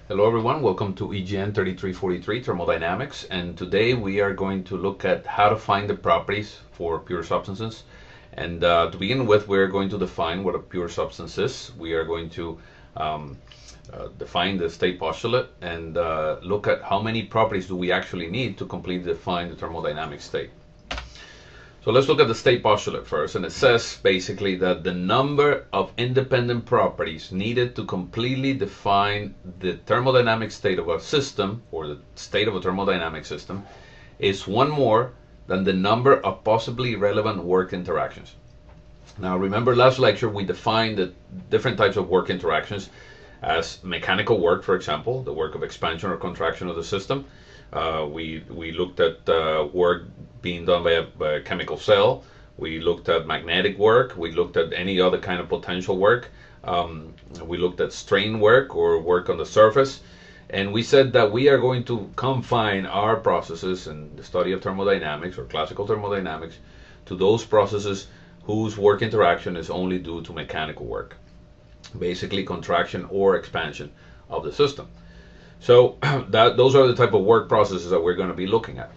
Hello everyone, welcome to EGN 3343 Thermodynamics, and today we are going to look at how to find the properties for pure substances. And to begin with, we're going to define what a pure substance is. We are going to define the state postulate and look at how many properties do we actually need to completely define the thermodynamic state. So let's look at the state postulate first, and it says basically that the number of independent properties needed to completely define the thermodynamic state of a system, or the state of a thermodynamic system, is one more than the number of possibly relevant work interactions. Now remember, last lecture we defined the different types of work interactions as mechanical work, for example, the work of expansion or contraction of the system. We looked at work being done by a chemical cell. We looked at magnetic work. We looked at any other kind of potential work. We looked at strain work or work on the surface. And we said that we are going to confine our processes in the study of thermodynamics or classical thermodynamics to those processes whose work interaction is only due to mechanical work, basically contraction or expansion of the system. So those are the type of work processes that we're going to be looking at.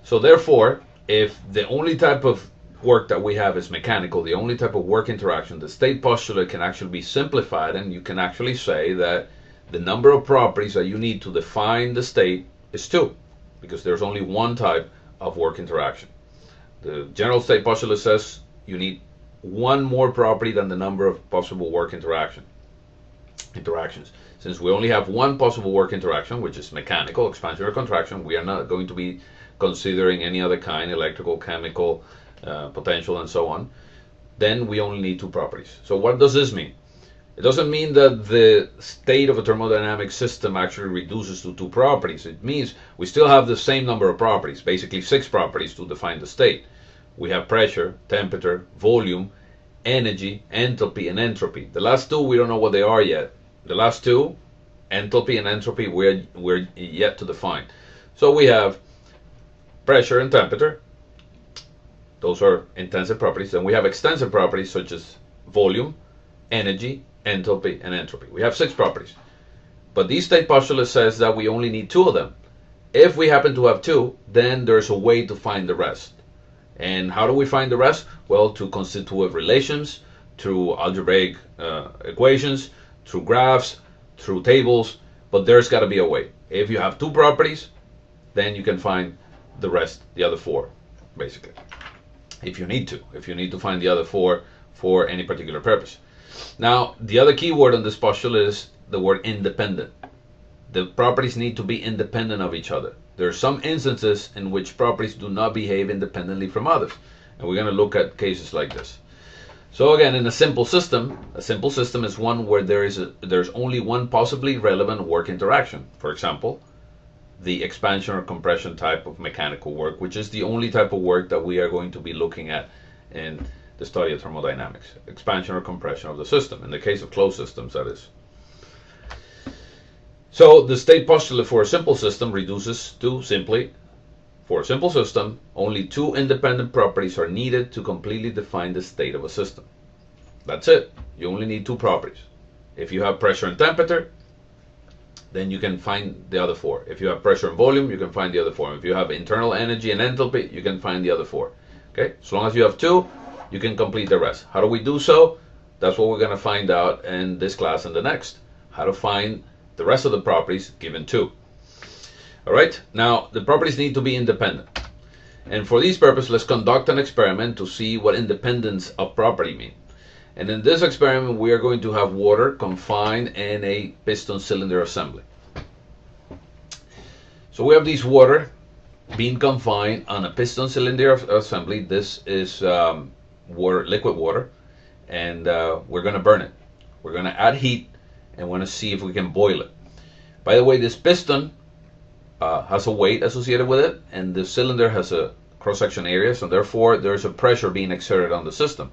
So therefore, if the only type of work that we have is mechanical, the only type of work interaction, the state postulate can actually be simplified, and you can actually say that the number of properties that you need to define the state is 2, because there's only one type of work interaction. The general state postulate says you need one more property than the number of possible work interactions. Since we only have one possible work interaction, which is mechanical, expansion or contraction, we are not going to be considering any other kind, electrical, chemical, potential, and so on. Then we only need 2 properties. So what does this mean? It doesn't mean that the state of a thermodynamic system actually reduces to 2 properties. It means we still have the same number of properties, basically 6 properties to define the state. We have pressure, temperature, volume, energy, enthalpy, and entropy. The last 2, we don't know what they are yet. The last 2, enthalpy and entropy, we're yet to define. So we have pressure and temperature. Those are intensive properties. Then we have extensive properties such as volume, energy, enthalpy, and entropy. We have 6 properties. But the state postulate says that we only need 2 of them. If we happen to have 2, then there's a way to find the rest. And how do we find the rest? Well, through constitutive relations, through algebraic equations, through graphs, through tables, but there's got to be a way. If you have 2 properties, then you can find the rest, the other 4, basically. If you need to find the other 4 for any particular purpose. Now, the other key word on this postulate is the word independent. The properties need to be independent of each other. There are some instances in which properties do not behave independently from others, and we're going to look at cases like this. So again, in a simple system is one where there's only one possibly relevant work interaction. For example, the expansion or compression type of mechanical work, which is the only type of work that we are going to be looking at in the study of thermodynamics. Expansion or compression of the system, in the case of closed systems, that is. So the state postulate for a simple system reduces to simply, for a simple system, only 2 independent properties are needed to completely define the state of a system. That's it. You only need 2 properties. If you have pressure and temperature, then you can find the other 4. If you have pressure and volume, you can find the other 4. If you have internal energy and enthalpy, you can find the other 4. Okay? As long as you have 2, you can complete the rest. How do we do so? That's what we're going to find out in this class and the next. How to find the rest of the properties given 2. Alright, now the properties need to be independent. And for this purpose, let's conduct an experiment to see what independence of property means. And in this experiment, we are going to have water confined in a piston cylinder assembly. So we have this water being confined on a piston cylinder assembly. This is water, liquid water, and we're going to burn it. We're going to add heat and want to see if we can boil it. By the way, this piston has a weight associated with it, and the cylinder has a cross-section area, so therefore there's a pressure being exerted on the system,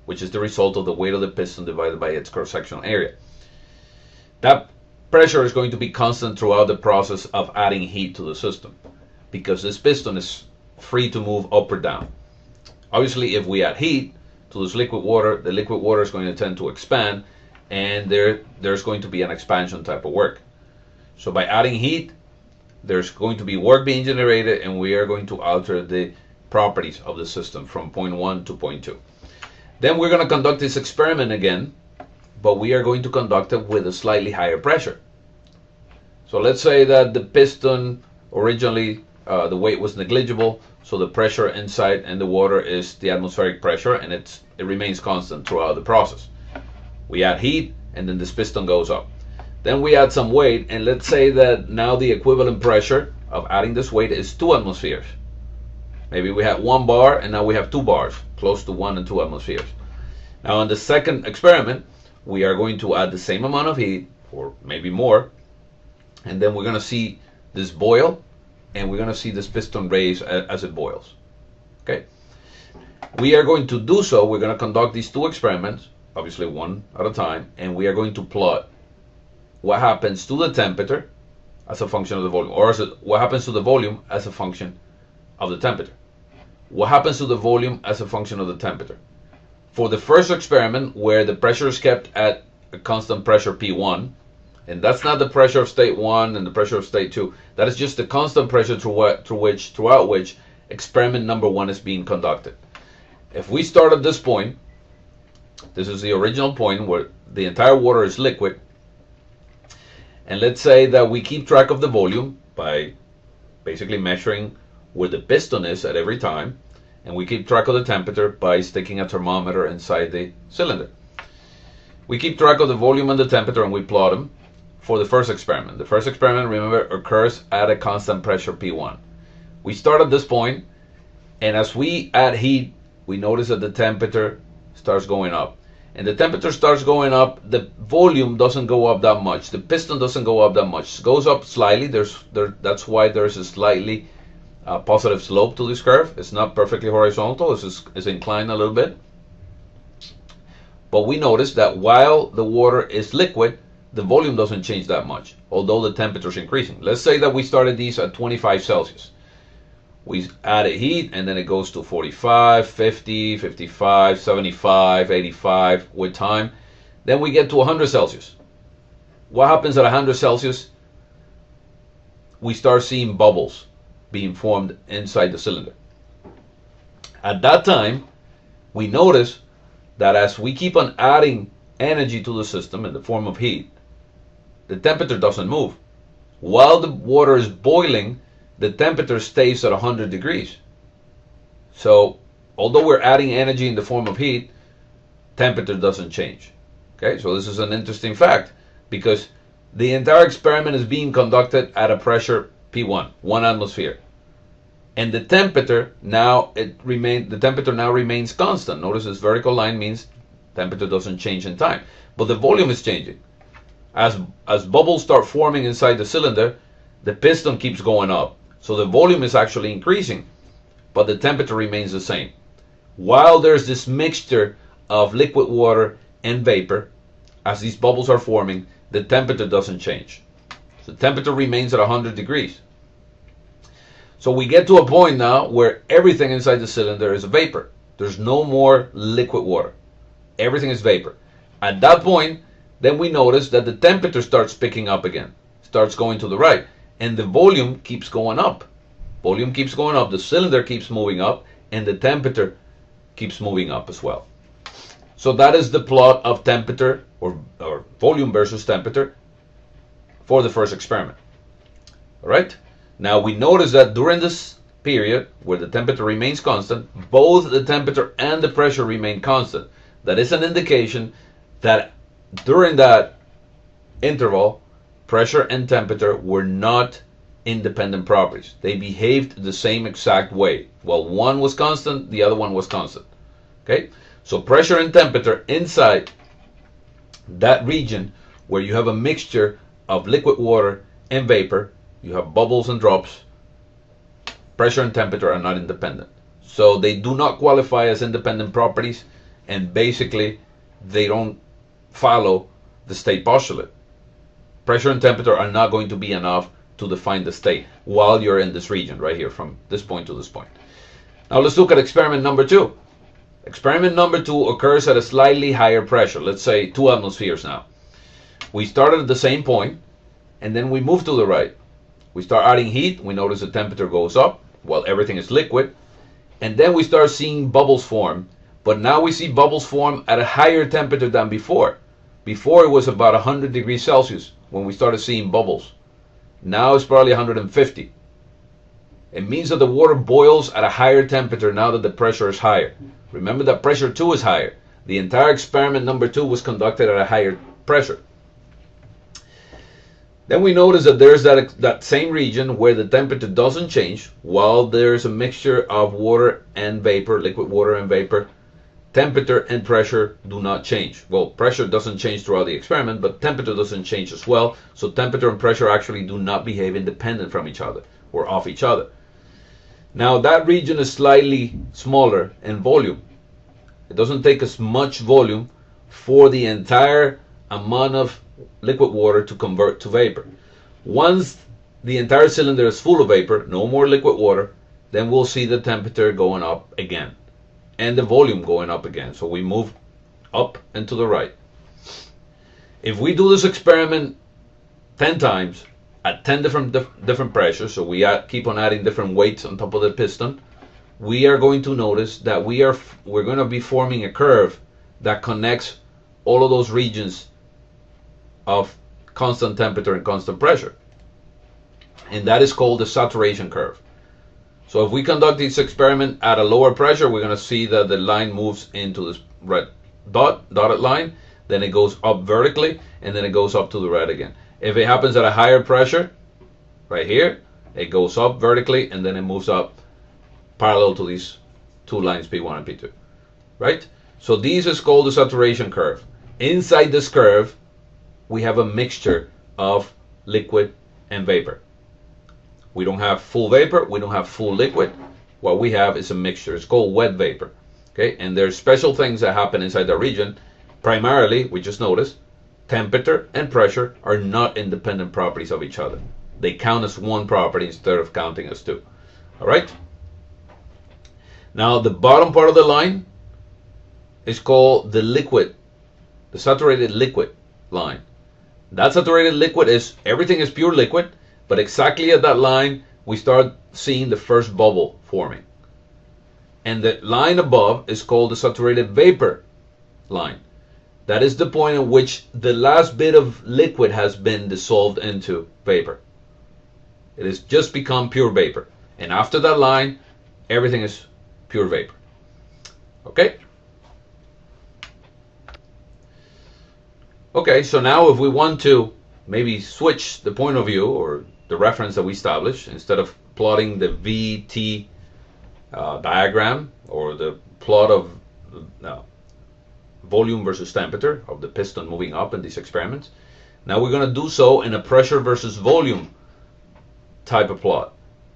which is the result of the weight of the piston divided by its cross-sectional area. That pressure is going to be constant throughout the process of adding heat to the system, because this piston is free to move up or down. Obviously, if we add heat to this liquid water, the liquid water is going to tend to expand, and there's going to be an expansion type of work. So by adding heat, there's going to be work being generated, and we are going to alter the properties of the system from point 1 to point 2. Then we're going to conduct this experiment again, but we are going to conduct it with a slightly higher pressure. So let's say that the piston originally, the weight was negligible, so the pressure inside and the water is the atmospheric pressure, and it remains constant throughout the process. We add heat, and then this piston goes up. Then we add some weight, and let's say that now the equivalent pressure of adding this weight is 2 atmospheres. Maybe we had 1 bar, and now we have 2 bars, close to 1 and 2 atmospheres. Now in the second experiment, we are going to add the same amount of heat, or maybe more, and then we're going to see this boil, and we're going to see this piston raise as it boils. Okay? We are going to do so, we're going to conduct these 2 experiments, obviously one at a time, and we are going to plot what happens to the temperature as a function of the volume, or what happens to the volume as a function of the temperature. What happens to the volume as a function of the temperature? For the first experiment, where the pressure is kept at a constant pressure P1, and that's not the pressure of state 1 and the pressure of state 2, that is just the constant pressure throughout which experiment number 1 is being conducted. If we start at this point, this is the original point where the entire water is liquid, and let's say that we keep track of the volume by basically measuring where the piston is at every time, and we keep track of the temperature by sticking a thermometer inside the cylinder. We keep track of the volume and the temperature, and we plot them for the first experiment. The first experiment, remember, occurs at a constant pressure P1. We start at this point, and as we add heat, we notice that the temperature starts going up. And the temperature starts going up, the volume doesn't go up that much. The piston doesn't go up that much. It goes up slightly. That's why there's a slightly positive slope to this curve. It's not perfectly horizontal. It's inclined a little bit. But we notice that while the water is liquid, the volume doesn't change that much, although the temperature is increasing. Let's say that we started these at 25 Celsius. We added heat, and then it goes to 45, 50, 55, 75, 85 with time. Then we get to 100 Celsius. What happens at 100 Celsius? We start seeing bubbles being formed inside the cylinder. At that time, we notice that as we keep on adding energy to the system in the form of heat, the temperature doesn't move. While the water is boiling, the temperature stays at 100 degrees. So, although we're adding energy in the form of heat, temperature doesn't change. Okay, so this is an interesting fact, because the entire experiment is being conducted at a pressure P1, 1 atmosphere. And the temperature now remains constant. Notice this vertical line means temperature doesn't change in time, but the volume is changing. As bubbles start forming inside the cylinder, the piston keeps going up. So the volume is actually increasing, but the temperature remains the same. While there's this mixture of liquid water and vapor, as these bubbles are forming, the temperature doesn't change. So the temperature remains at 100 degrees. So we get to a point now where everything inside the cylinder is vapor. There's no more liquid water. Everything is vapor. At that point, then we notice that the temperature starts picking up again, starts going to the right, and the volume keeps going up. Volume keeps going up, the cylinder keeps moving up, and the temperature keeps moving up as well. So that is the plot of temperature, or volume versus temperature, for the first experiment. All right? Now we notice that during this period, where the temperature remains constant, both the temperature and the pressure remain constant. That is an indication that during that interval, pressure and temperature were not independent properties. They behaved the same exact way. While one was constant, the other one was constant. Okay? So pressure and temperature inside that region where you have a mixture of liquid water and vapor, you have bubbles and drops, pressure and temperature are not independent. So they do not qualify as independent properties, and basically they don't follow the state postulate. Pressure and temperature are not going to be enough to define the state while you're in this region right here, from this point to this point. Now let's look at experiment number 2. Experiment number 2 occurs at a slightly higher pressure, let's say 2 atmospheres now. We started at the same point, and then we move to the right. We start adding heat, we notice the temperature goes up while everything is liquid, and then we start seeing bubbles form. But now we see bubbles form at a higher temperature than before. Before it was about 100 degrees Celsius when we started seeing bubbles. Now it's probably 150. It means that the water boils at a higher temperature now that the pressure is higher. Remember that pressure 2 is higher. The entire experiment number 2 was conducted at a higher pressure. Then we notice that there's that same region where the temperature doesn't change while there's a mixture of water and vapor, liquid water and vapor. Temperature and pressure do not change. Well, pressure doesn't change throughout the experiment, but temperature doesn't change as well. So temperature and pressure actually do not behave independent from each other or of each other. Now that region is slightly smaller in volume. It doesn't take as much volume for the entire amount of liquid water to convert to vapor. Once the entire cylinder is full of vapor, no more liquid water, then we'll see the temperature going up again and the volume going up again. So we move up and to the right. If we do this experiment 10 times at 10 different pressures, so we keep on adding different weights on top of the piston, we are going to notice that we're going to be forming a curve that connects all of those regions of constant temperature and constant pressure. And that is called the saturation curve. So if we conduct this experiment at a lower pressure, we're going to see that the line moves into this red dotted line, then it goes up vertically, and then it goes up to the red again. If it happens at a higher pressure, right here, it goes up vertically, and then it moves up parallel to these two lines, P1 and P2, right? So this is called the saturation curve. Inside this curve, we have a mixture of liquid and vapor. We don't have full vapor, we don't have full liquid. What we have is a mixture. It's called wet vapor. Okay, and there's special things that happen inside the region. Primarily, we just noticed, temperature and pressure are not independent properties of each other. They count as one property instead of counting as two. All right? Now, the bottom part of the line is called the liquid, the saturated liquid line. That saturated liquid is, everything is pure liquid, but exactly at that line, we start seeing the first bubble forming. And the line above is called the saturated vapor line. That is the point at which the last bit of liquid has been dissolved into vapor. It has just become pure vapor. And after that line, everything is pure vapor. Okay? Okay, so now if we want to maybe switch the point of view or the reference that we established, instead of plotting the VT diagram or the plot of volume versus temperature of the piston moving up in these experiments, now we're going to do so in a pressure versus volume type of plot.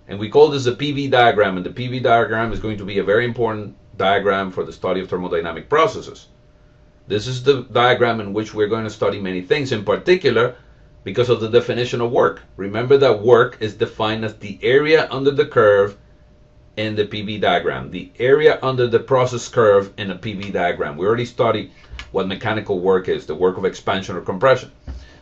And we call this the PV diagram, and the PV diagram is going to be a very important diagram for the study of thermodynamic processes. This is the diagram in which we're going to study many things, in particular because of the definition of work. Remember that work is defined as the area under the curve in the PV diagram, the area under the process curve in a PV diagram. We already studied what mechanical work is, the work of expansion or compression.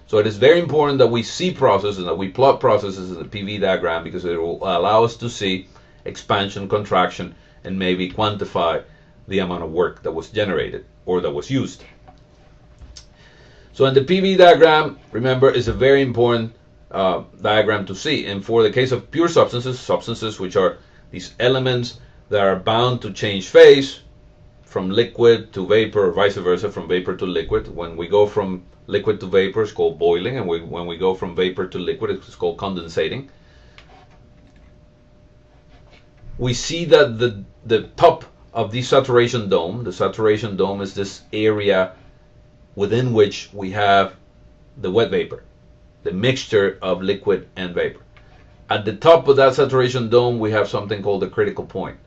So it is very important that we see processes and that we plot processes in the PV diagram, because it will allow us to see expansion, contraction, and maybe quantify the amount of work that was generated or that was used. So in the PV diagram, remember, is a very important diagram to see. And for the case of pure substances which are these elements that are bound to change phase from liquid to vapor, or vice versa, from vapor to liquid. When we go from liquid to vapor, it's called boiling, and when we go from vapor to liquid, it's called condensating. We see that the top of the saturation dome is this area within which we have the wet vapor, the mixture of liquid and vapor. At the top of that saturation dome, we have something called the critical point.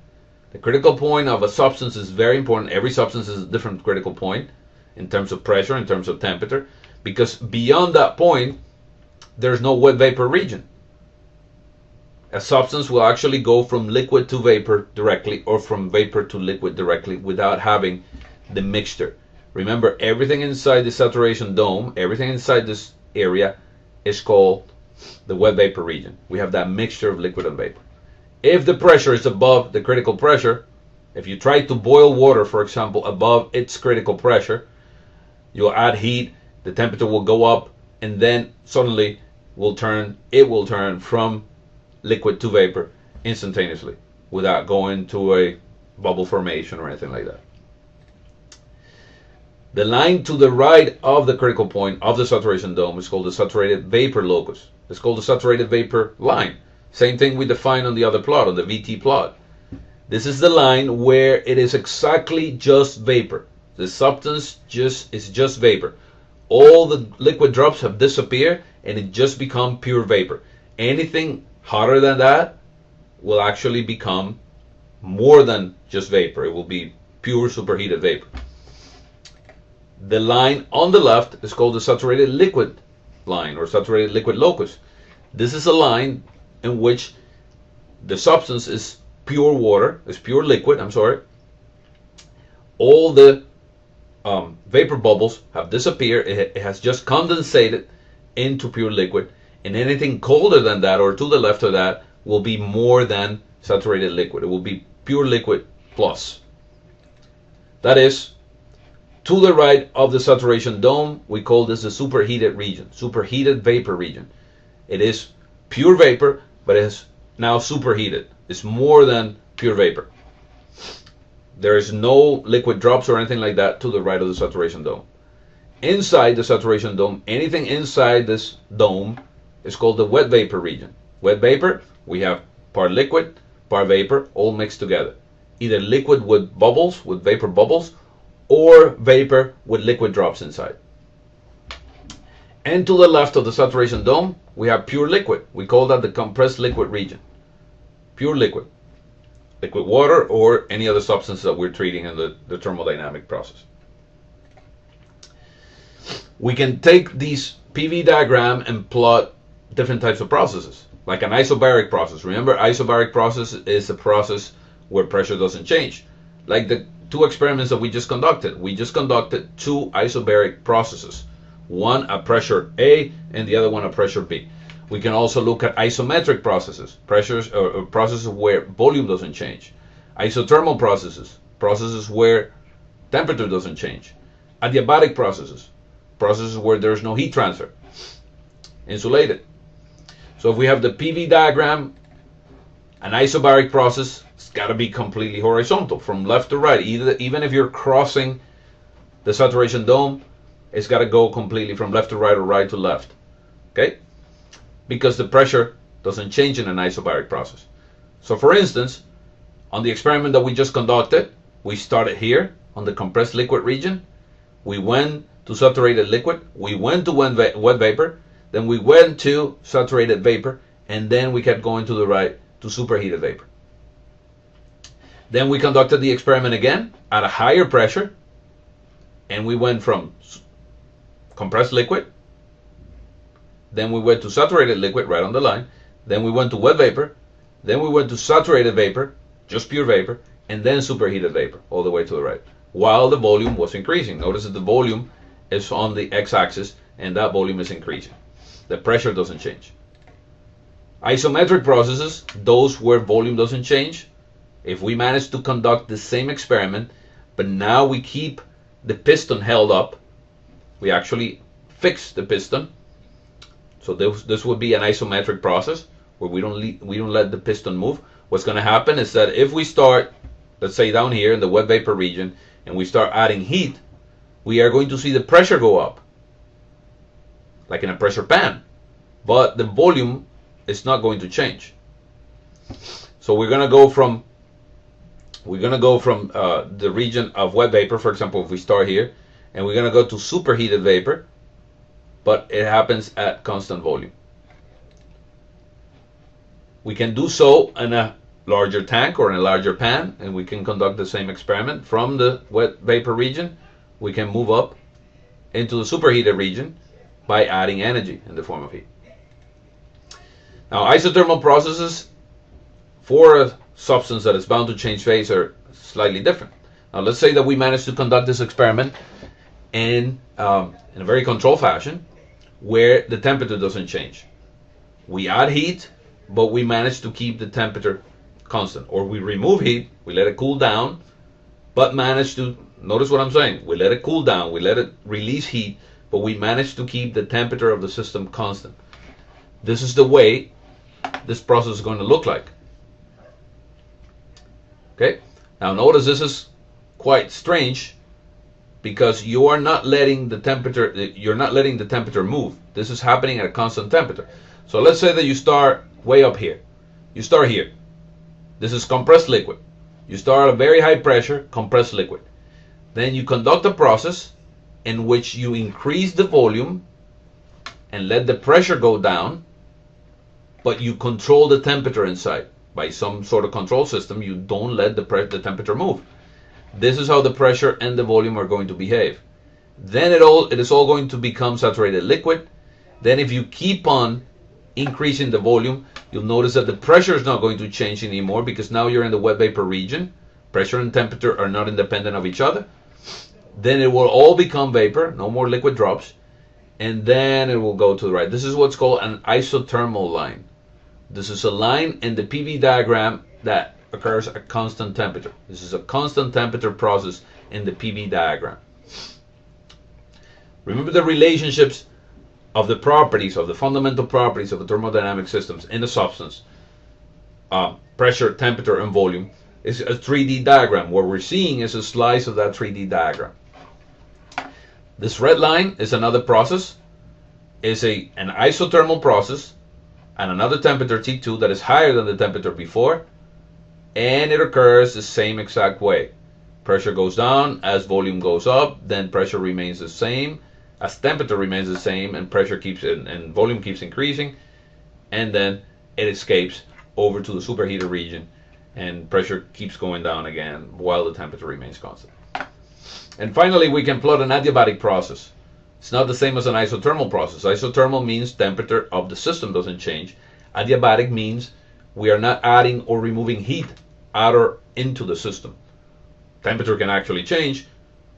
The critical point of a substance is very important. Every substance is a different critical point in terms of pressure, in terms of temperature, because beyond that point, there's no wet vapor region. A substance will actually go from liquid to vapor directly, or from vapor to liquid directly, without having the mixture. Remember, everything inside the saturation dome, everything inside this area is called the wet vapor region. We have that mixture of liquid and vapor. If the pressure is above the critical pressure, if you try to boil water, for example, above its critical pressure, you'll add heat, the temperature will go up, and then suddenly it will turn from liquid to vapor instantaneously without going to a bubble formation or anything like that. The line to the right of the critical point of the saturation dome is called the saturated vapor locus. It's called the saturated vapor line. Same thing we define on the other plot, on the VT plot. This is the line where it is exactly just vapor. The substance is just vapor. All the liquid drops have disappeared and it just becomes pure vapor. Anything hotter than that will actually become more than just vapor. It will be pure superheated vapor. The line on the left is called the saturated liquid line or saturated liquid locus. This is a line in which the substance is pure water, is pure liquid, all the vapor bubbles have disappeared. It has just condensated into pure liquid, and anything colder than that or to the left of that will be more than saturated liquid. It will be pure liquid plus. That is, to the right of the saturation dome, we call this the superheated region, superheated vapor region. It is pure vapor, but it is now superheated. It's more than pure vapor. There is no liquid drops or anything like that to the right of the saturation dome. Inside the saturation dome, anything inside this dome is called the wet vapor region. Wet vapor, we have part liquid, part vapor, all mixed together. Either liquid with bubbles, with vapor bubbles, or vapor with liquid drops inside. And to the left of the saturation dome, we have pure liquid. We call that the compressed liquid region. Pure liquid. Liquid water or any other substance that we're treating in the thermodynamic process. We can take these PV diagram and plot different types of processes, like an isobaric process. Remember, isobaric process is a process where pressure doesn't change. Like the two experiments that we just conducted. We just conducted two isobaric processes. One at pressure A and the other one at pressure B. We can also look at isometric processes, processes where volume doesn't change. Isothermal processes where temperature doesn't change. Adiabatic processes where there's no heat transfer. Insulated. So if we have the PV diagram, an isobaric process, it's got to be completely horizontal, from left to right. Even if you're crossing the saturation dome, it's got to go completely from left to right or right to left. Okay? Because the pressure doesn't change in an isobaric process. So for instance, on the experiment that we just conducted, we started here on the compressed liquid region. We went to saturated liquid. We went to wet vapor. Then we went to saturated vapor. And then we kept going to the right to superheated vapor. Then we conducted the experiment again at a higher pressure. And we went from compressed liquid. Then we went to saturated liquid, right on the line. Then we went to wet vapor. Then we went to saturated vapor, just pure vapor, and then superheated vapor, all the way to the right, while the volume was increasing. Notice that the volume is on the x-axis, and that volume is increasing. The pressure doesn't change. Isometric processes, those where volume doesn't change, if we manage to conduct the same experiment, but now we keep the piston held up, we actually fix the piston. So this would be an isometric process where we don't let the piston move. What's going to happen is that if we start, let's say down here in the wet vapor region, and we start adding heat, we are going to see the pressure go up, like in a pressure pan, but the volume is not going to change. So we're going to go from the region of wet vapor, for example, if we start here, and we're going to go to superheated vapor, but it happens at constant volume. We can do so in a larger tank or in a larger pan, and we can conduct the same experiment. From the wet vapor region, we can move up into the superheated region by adding energy in the form of heat. Now, isothermal processes for a substance that is bound to change phase are slightly different. Now, let's say that we manage to conduct this experiment in a very controlled fashion. where the temperature doesn't change. We add heat, but we manage to keep the temperature constant. Or we remove heat, we let it cool down, but manage to, notice what I'm saying, we let it cool down, we let it release heat, but we manage to keep the temperature of the system constant. This is the way this process is going to look like. Okay, now notice this is quite strange because you are not letting the temperature move. This is happening at a constant temperature. So let's say that you start way up here. You start here. This is compressed liquid. You start at a very high pressure, compressed liquid. Then you conduct a process in which you increase the volume and let the pressure go down, but you control the temperature inside. By some sort of control system, you don't let the temperature move. This is how the pressure and the volume are going to behave. Then it is all going to become saturated liquid. Then if you keep on increasing the volume, you'll notice that the pressure is not going to change anymore because now you're in the wet vapor region. Pressure and temperature are not independent of each other. Then it will all become vapor, no more liquid drops, and then it will go to the right. This is what's called an isothermal line. This is a line in the PV diagram that occurs at constant temperature. This is a constant temperature process in the PV diagram. Remember the relationships of the properties, of the fundamental properties of the thermodynamic systems in the substance. Pressure, temperature, and volume is a 3D diagram. What we're seeing is a slice of that 3D diagram. This red line is another process. It's an isothermal process at another temperature T2 that is higher than the temperature before, and it occurs the same exact way. Pressure goes down as volume goes up, then pressure remains the same as temperature remains the same, and pressure keeps and volume keeps increasing, and then it escapes over to the superheated region, and pressure keeps going down again while the temperature remains constant. And finally, we can plot an adiabatic process. It's not the same as an isothermal process. Isothermal means temperature of the system doesn't change. Adiabatic means we are not adding or removing heat out or into the system. Temperature can actually change,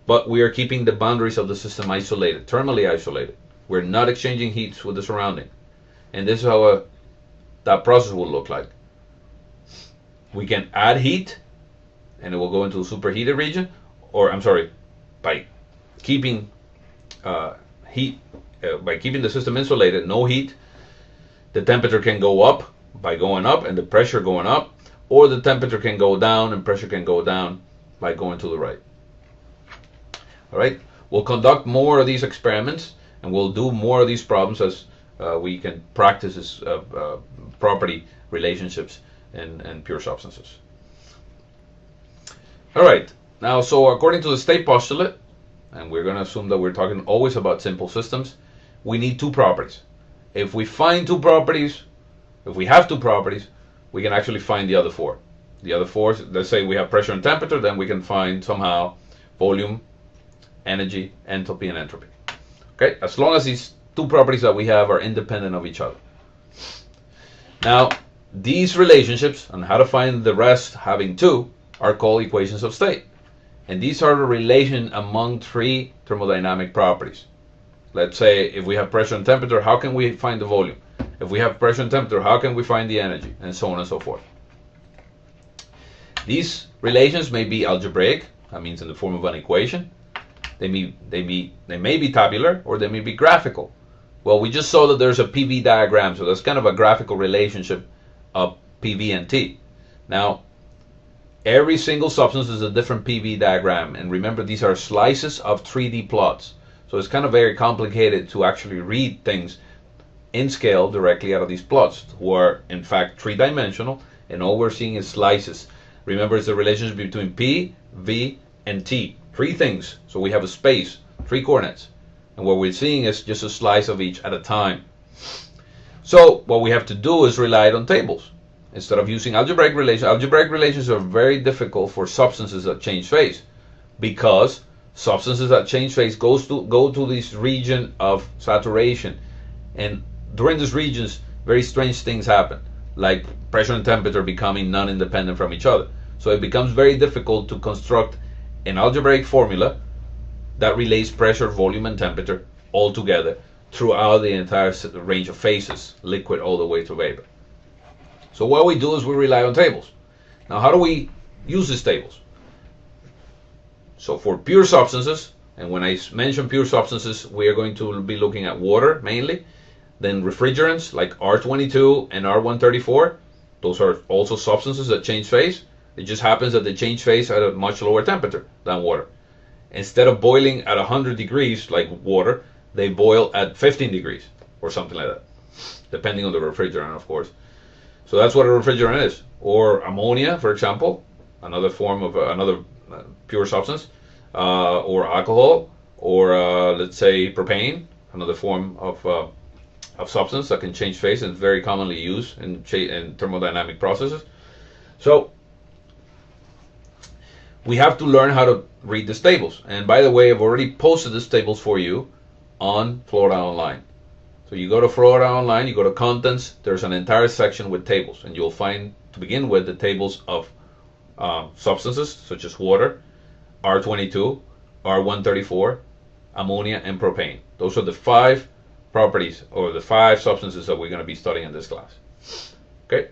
but we are keeping the boundaries of the system isolated, thermally isolated. We're not exchanging heat with the surrounding. And this is how that process will look like. We can add heat, and it will go into the superheated region, or by keeping heat, by keeping the system insulated, no heat, the temperature can go up by going up and the pressure going up, or the temperature can go down and pressure can go down by going to the right. All right, we'll conduct more of these experiments and we'll do more of these problems as we can practice this property relationships in pure substances. All right, now so according to the state postulate, and we're going to assume that we're talking always about simple systems, we need two properties. If we find two properties, if we have two properties, we can actually find the other four. The other four, let's say we have pressure and temperature, then we can find somehow volume, energy, enthalpy, and entropy. Okay, as long as these two properties that we have are independent of each other. Now, these relationships, and how to find the rest having two, are called equations of state. And these are the relation among three thermodynamic properties. Let's say if we have pressure and temperature, how can we find the volume? If we have pressure and temperature, how can we find the energy? And so on and so forth. These relations may be algebraic, that means in the form of an equation. They may be tabular, or they may be graphical. Well, we just saw that there's a PV diagram, so that's kind of a graphical relationship of PV and T. Now, every single substance is a different PV diagram, and remember these are slices of 3D plots. So it's kind of very complicated to actually read things in scale directly out of these plots, who are in fact three-dimensional, and all we're seeing is slices. Remember, it's the relationship between P, V, and T. Three things. So we have a space, three coordinates. And what we're seeing is just a slice of each at a time. So what we have to do is rely on tables instead of using algebraic relations. Algebraic relations are very difficult for substances that change phase, because substances that change phase go to this region of saturation, and during these regions very strange things happen, like pressure and temperature becoming non-independent from each other. So it becomes very difficult to construct an algebraic formula that relates pressure, volume, and temperature all together throughout the entire range of phases, liquid all the way to vapor. So what we do is we rely on tables. Now, how do we use these tables? So for pure substances, and when I mention pure substances, we are going to be looking at water mainly, then refrigerants like R22 and R134. Those are also substances that change phase. It just happens that they change phase at a much lower temperature than water. Instead of boiling at 100 degrees like water, they boil at 15 degrees or something like that, depending on the refrigerant, of course. So that's what a refrigerant is. Or ammonia, for example, another form of another pure substance, or alcohol, or let's say propane, another form of substance that can change phase and is very commonly used in thermodynamic processes. So we have to learn how to read these tables. And by the way, I've already posted these tables for you on Florida Online. So you go to Florida Online, you go to Contents, there's an entire section with tables, and you'll find, to begin with, the tables of substances such as water, R22, R134, ammonia, and propane. Those are the 5 properties or the 5 substances that we're going to be studying in this class. Okay,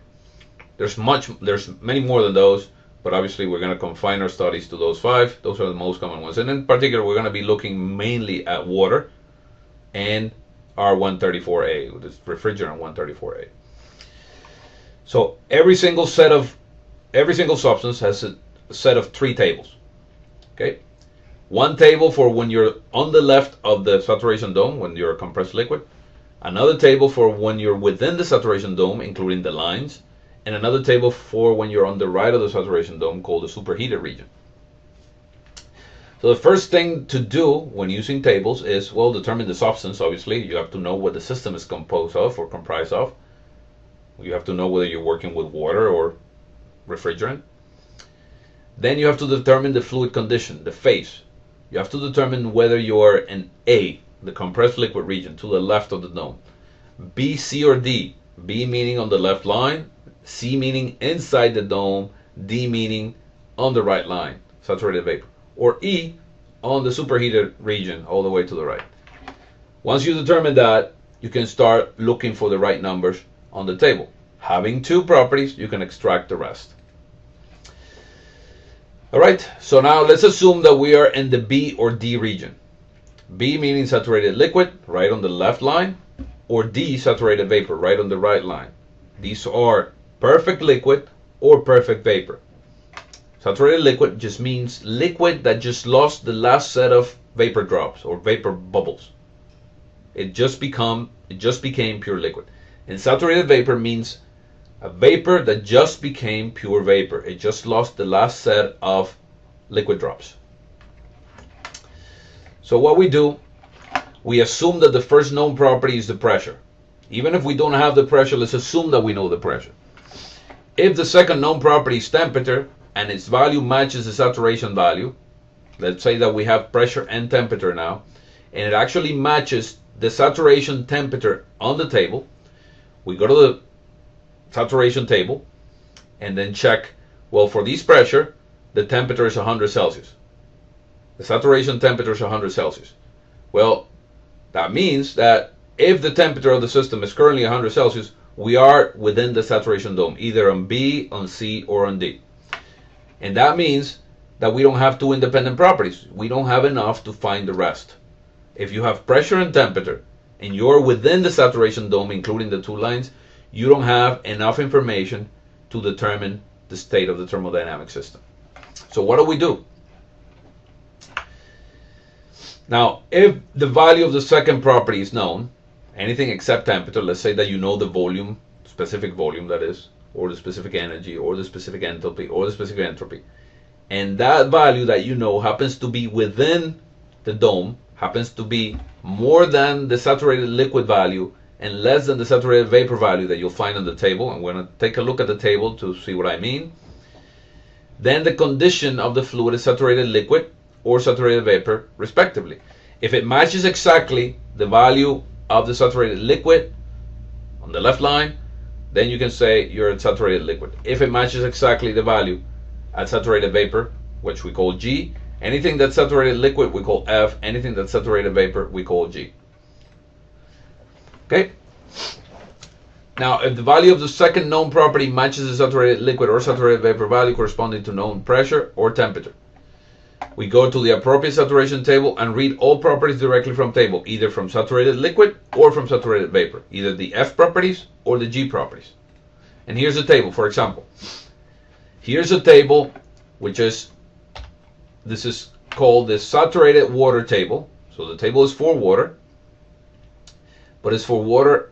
there's many more than those, but obviously we're going to confine our studies to those 5. Those are the most common ones, and in particular we're going to be looking mainly at water and R134A, this refrigerant 134A. So every single substance has a set of 3 tables. Okay, one table for when you're on the left of the saturation dome, when you're a compressed liquid. Another table for when you're within the saturation dome, including the lines. And another table for when you're on the right of the saturation dome, called the superheated region. So the first thing to do when using tables is, well, determine the substance. Obviously, you have to know what the system is composed of or comprised of. You have to know whether you're working with water or refrigerant. Then you have to determine the fluid condition, the phase. You have to determine whether you're in A, the compressed liquid region, to the left of the dome. B, C, or D. B meaning on the left line, C meaning inside the dome, D meaning on the right line, saturated vapor. Or E, on the superheated region, all the way to the right. Once you determine that, you can start looking for the right numbers on the table. Having 2 properties, you can extract the rest. Alright, so now let's assume that we are in the B or D region. B meaning saturated liquid, right on the left line, or D, saturated vapor, right on the right line. These are perfect liquid or perfect vapor. Saturated liquid just means liquid that just lost the last set of vapor drops or vapor bubbles. It just became pure liquid. And saturated vapor means a vapor that just became pure vapor. It just lost the last set of liquid drops. So what we do, we assume that the first known property is the pressure. Even if we don't have the pressure, let's assume that we know the pressure. If the second known property is temperature, and its value matches the saturation value, let's say that we have pressure and temperature now, and it actually matches the saturation temperature on the table, we go to the saturation table and then check, well, for this pressure, the temperature is 100 Celsius. The saturation temperature is 100 Celsius. Well, that means that if the temperature of the system is currently 100 Celsius, we are within the saturation dome, either on B, on C, or on D. And that means that we don't have 2 independent properties. We don't have enough to find the rest. If you have pressure and temperature, and you're within the saturation dome, including the 2 lines, you don't have enough information to determine the state of the thermodynamic system. So what do? Now, if the value of the second property is known, anything except temperature, let's say that you know the volume, specific volume that is, or the specific energy, or the specific enthalpy, or the specific entropy, and that value that you know happens to be within the dome, happens to be more than the saturated liquid value and less than the saturated vapor value that you'll find on the table. I'm going to take a look at the table to see what I mean. Then the condition of the fluid is saturated liquid or saturated vapor, respectively. If it matches exactly the value of the saturated liquid on the left line, then you can say you're at saturated liquid. If it matches exactly the value at saturated vapor, which we call G, anything that's saturated liquid we call F, anything that's saturated vapor we call G. Okay? Now, if the value of the second known property matches the saturated liquid or saturated vapor value corresponding to known pressure or temperature, we go to the appropriate saturation table and read all properties directly from table, either from saturated liquid or from saturated vapor, either the F properties or the G properties. And here's a table, for example. Here's a table which is, this is called the saturated water table. So the table is for water, but it's for water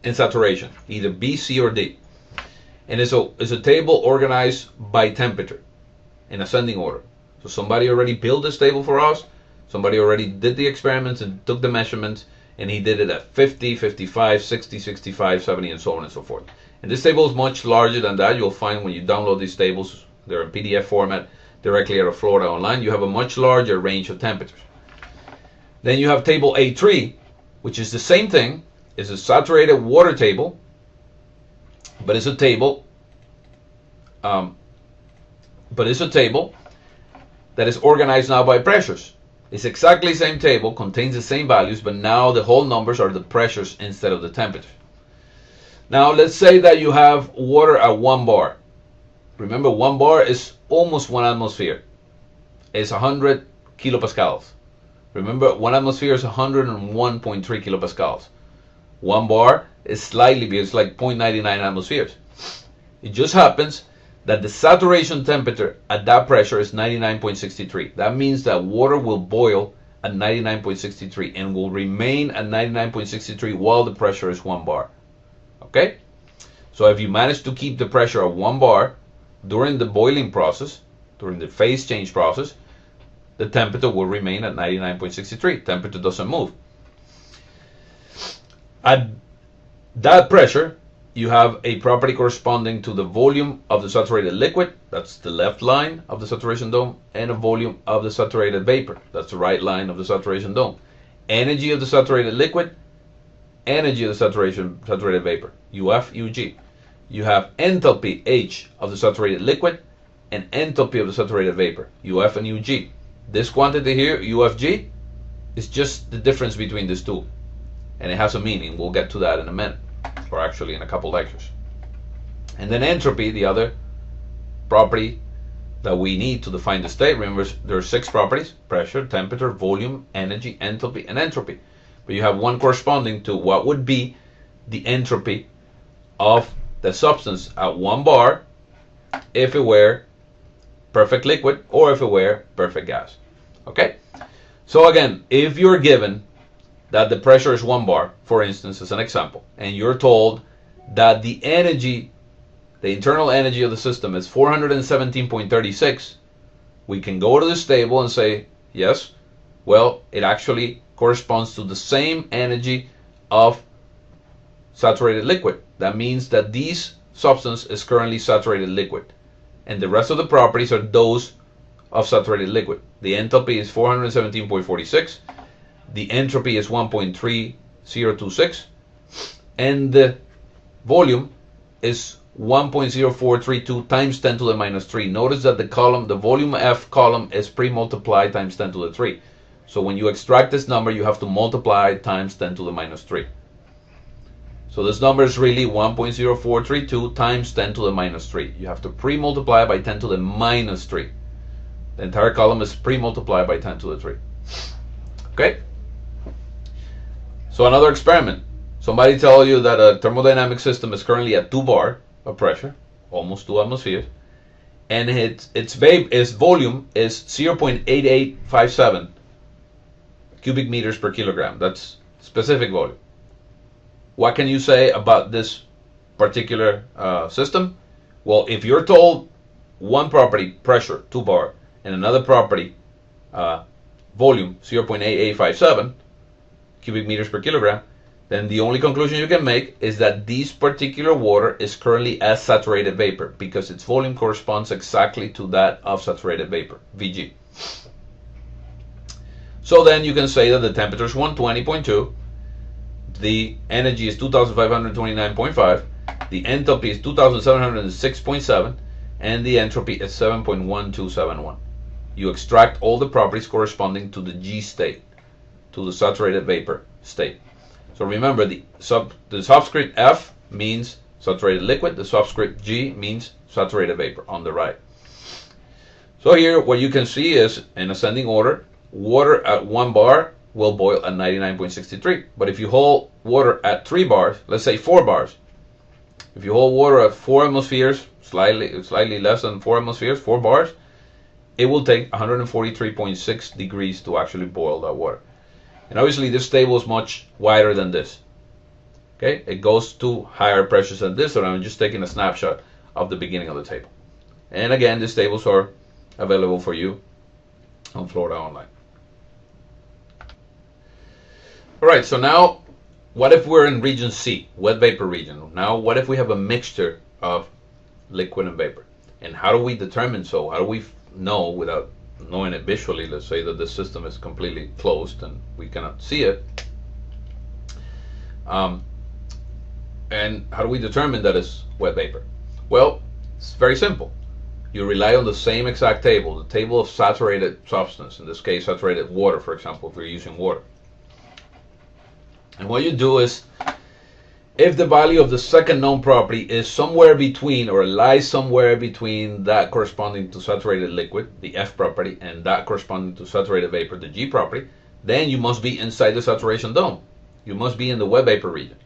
in saturation, either B, C, or D. And it's a table organized by temperature in ascending order. So somebody already built this table for us. Somebody already did the experiments and took the measurements, and he did it at 50, 55, 60, 65, 70, and so on and so forth. And this table is much larger than that. You'll find when you download these tables, they're in PDF format directly out of Florida Online. You have a much larger range of temperatures. Then you have table A3, which is the same thing. It's a saturated water table, but it's a table. That is organized now by pressures. It's exactly the same table, contains the same values, but now the whole numbers are the pressures instead of the temperature. Now let's say that you have water at 1 bar. Remember, 1 bar is almost 1 atmosphere. It's 100 kilopascals. Remember, 1 atmosphere is 101.3 kilopascals. 1 bar is slightly bigger, it's like 0.99 atmospheres. It just happens that the saturation temperature at that pressure is 99.63. That means that water will boil at 99.63 and will remain at 99.63 while the pressure is 1 bar. Okay? So if you manage to keep the pressure at 1 bar during the boiling process, during the phase change process, the temperature will remain at 99.63. Temperature doesn't move. At that pressure, you have a property corresponding to the volume of the saturated liquid, that's the left line of the saturation dome, and a volume of the saturated vapor, that's the right line of the saturation dome. Energy of the saturated liquid, energy of the saturated vapor, UF, UG. You have enthalpy, H, of the saturated liquid, and enthalpy of the saturated vapor, UF and UG. This quantity here, UFG, is just the difference between these two. And it has a meaning. We'll get to that in a minute, or actually in a couple lectures. And then entropy, the other property that we need to define the state. Remember, there are 6 properties: pressure, temperature, volume, energy, enthalpy, and entropy. But you have one corresponding to what would be the entropy of the substance at 1 bar if it were perfect liquid or if it were perfect gas. Okay? So again, if you're given that the pressure is 1 bar, for instance, as an example, and you're told that the energy, the internal energy of the system is 417.36, we can go to this table and say, yes, well, it actually corresponds to the same energy of saturated liquid. That means that this substance is currently saturated liquid, and the rest of the properties are those of saturated liquid. The enthalpy is 417.46. The entropy is 1.3026, and the volume is 1.0432 times 10 to the minus 3. Notice that the column, the volume F column, is pre-multiplied times 10 to the 3. So when you extract this number, you have to multiply times 10 to the minus 3. So this number is really 1.0432 times 10 to the minus 3. You have to pre-multiply by 10 to the minus 3. The entire column is pre-multiplied by 10 to the 3. Okay? So another experiment. Somebody tell you that a thermodynamic system is currently at 2 bar of pressure, almost 2 atmospheres, and its volume is 0.8857 cubic meters per kilogram. That's specific volume. What can you say about this particular system? Well, if you're told one property, pressure, 2 bar, and another property, volume, 0.8857 cubic meters per kilogram, then the only conclusion you can make is that this particular water is currently as saturated vapor because its volume corresponds exactly to that of saturated vapor, Vg. So then you can say that the temperature is 120.2, the energy is 2529.5, the enthalpy is 2706.7, and the entropy is 7.1271. You extract all the properties corresponding to the G state, to the saturated vapor state. So remember, the subscript F means saturated liquid, the subscript G means saturated vapor on the right. So here what you can see is, in ascending order, water at 1 bar will boil at 99.63. But if you hold water at 3 bars, let's say 4 bars, if you hold water at 4 atmospheres, slightly less than 4 atmospheres, 4 bars, it will take 143.6 degrees to actually boil that water. And obviously this table is much wider than this. Okay, it goes to higher pressures than this, so I'm just taking a snapshot of the beginning of the table. And again, these tables are available for you on Florida Online. Alright, so now what if we're in region C, wet vapor region? Now what if we have a mixture of liquid and vapor? And how do we determine so? How do we know without knowing it visually, let's say that the system is completely closed and we cannot see it? And how do we determine that it's wet vapor? Well, it's very simple. You rely on the same exact table, the table of saturated substance, in this case saturated water, for example, if you're using water. And what you do is, if the value of the second known property is somewhere between, or lies somewhere between that corresponding to saturated liquid, the F property, and that corresponding to saturated vapor, the G property, then you must be inside the saturation dome. You must be in the wet vapor region.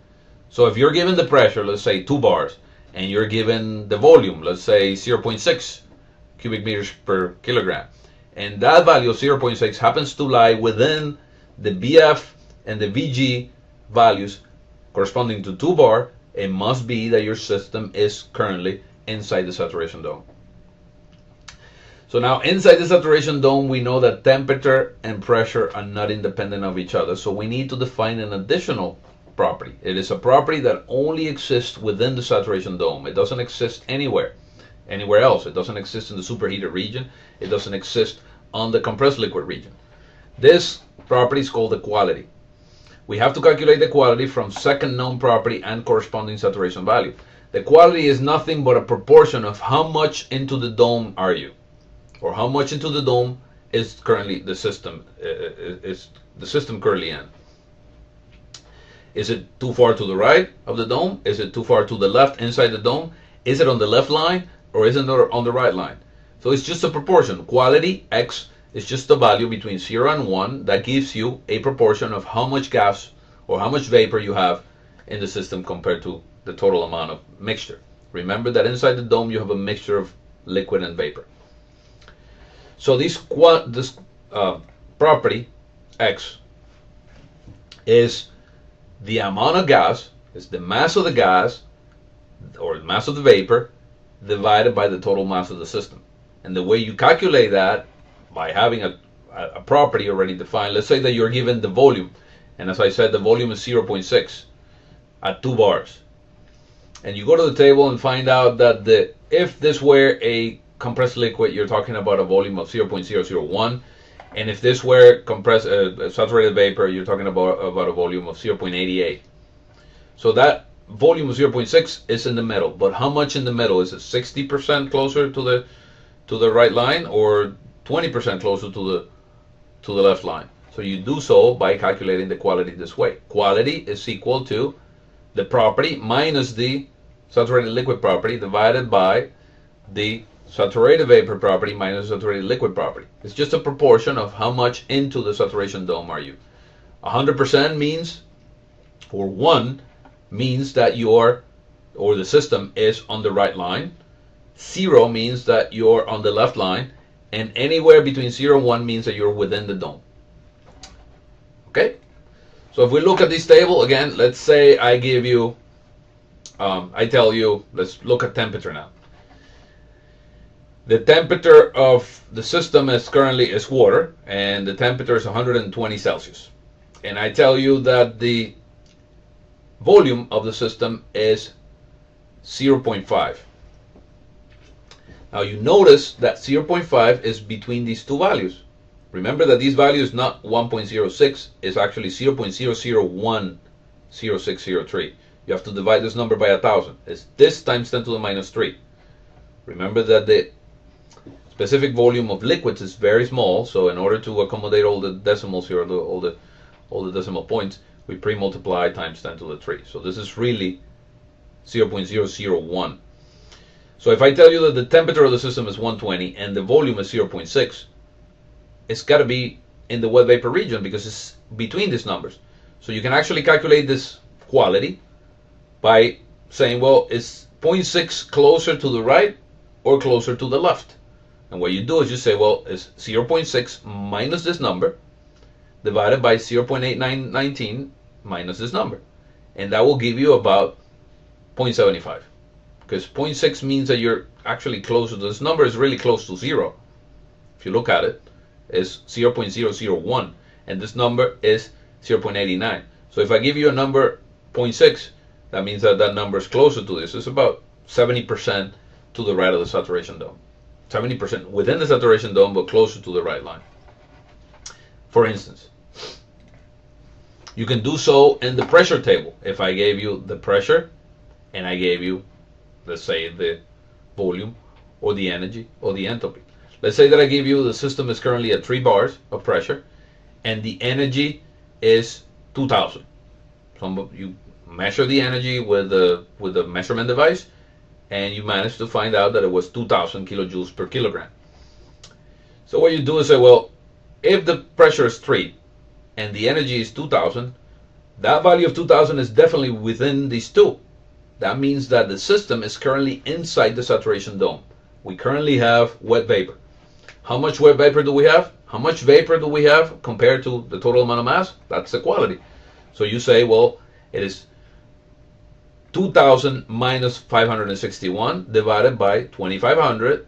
So if you're given the pressure, let's say 2 bars, and you're given the volume, let's say 0.6 cubic meters per kilogram, and that value of 0.6 happens to lie within the BF and the VG values corresponding to 2 bar, it must be that your system is currently inside the saturation dome. So now inside the saturation dome, we know that temperature and pressure are not independent of each other, so we need to define an additional property. It is a property that only exists within the saturation dome. It doesn't exist anywhere else. It doesn't exist in the superheated region. It doesn't exist on the compressed liquid region. This property is called the quality. We have to calculate the quality from second known property and corresponding saturation value. The quality is nothing but a proportion of how much into the dome are you, or how much into the dome is currently the system currently in. Is it too far to the right of the dome? Is it too far to the left inside the dome? Is it on the left line or is it on the right line? So it's just a proportion. Quality X is just a value between 0 and 1 that gives you a proportion of how much gas or how much vapor you have in the system compared to the total amount of mixture. Remember that inside the dome you have a mixture of liquid and vapor. So this property X is the amount of gas, is the mass of the gas or the mass of the vapor divided by the total mass of the system. And the way you calculate that, by having a property already defined, let's say that you're given the volume, and as I said, the volume is 0.6 at 2 bars, and you go to the table and find out that if this were a compressed liquid, you're talking about a volume of 0.001, and if this were compressed saturated vapor, you're talking about a volume of 0.88. So that volume of 0.6 is in the middle, but how much in the middle? Is it 60% closer to the right line, or 20% closer to the left line? So you do so by calculating the quality this way. Quality is equal to the property minus the saturated liquid property divided by the saturated vapor property minus saturated liquid property. It's just a proportion of how much into the saturation dome are you. 100% means, or 1 means that the system is on the right line. 0 means that you're on the left line, and anywhere between 0 and 1 means that you're within the dome. Okay? So if we look at this table again, let's say I give you, I tell you, let's look at temperature now. The temperature of the system currently is water, and the temperature is 120 Celsius. And I tell you that the volume of the system is 0.5. Now you notice that 0.5 is between these two values. Remember that this value is not 1.06, it's actually 0.0010603. You have to divide this number by 1,000. It's this times 10 to the minus 3. Remember that the specific volume of liquids is very small, so in order to accommodate all the decimals here, all the decimal points, we pre-multiply times 10 to the 3. So this is really 0.001. So if I tell you that the temperature of the system is 120 and the volume is 0.6, it's got to be in the wet vapor region because it's between these numbers. So you can actually calculate this quality by saying, well, is 0.6 closer to the right or closer to the left? And what you do is you say, well, it's 0.6 minus this number divided by 0.8919 minus this number. And that will give you about 0.75. Because 0.6 means that you're actually closer. This number is really close to 0. If you look at it, it's 0.001. And this number is 0.89. So if I give you a number 0.6, that means that that number is closer to this. It's about 70% to the right of the saturation dome. 70% within the saturation dome, but closer to the right line. For instance, you can do so in the pressure table. If I gave you the pressure and I gave you, let's say, the volume or the energy or the enthalpy. Let's say that I give you the system is currently at 3 bars of pressure and the energy is 2000. So you measure the energy with the measurement device and you manage to find out that it was 2000 kilojoules per kilogram. So what you do is say, well, if the pressure is 3 and the energy is 2000, that value of 2000 is definitely within these two. That means that the system is currently inside the saturation dome. We currently have wet vapor. How much wet vapor do we have? How much vapor do we have compared to the total amount of mass? That's the quality. So you say, well, it is 2000 minus 561 divided by 2500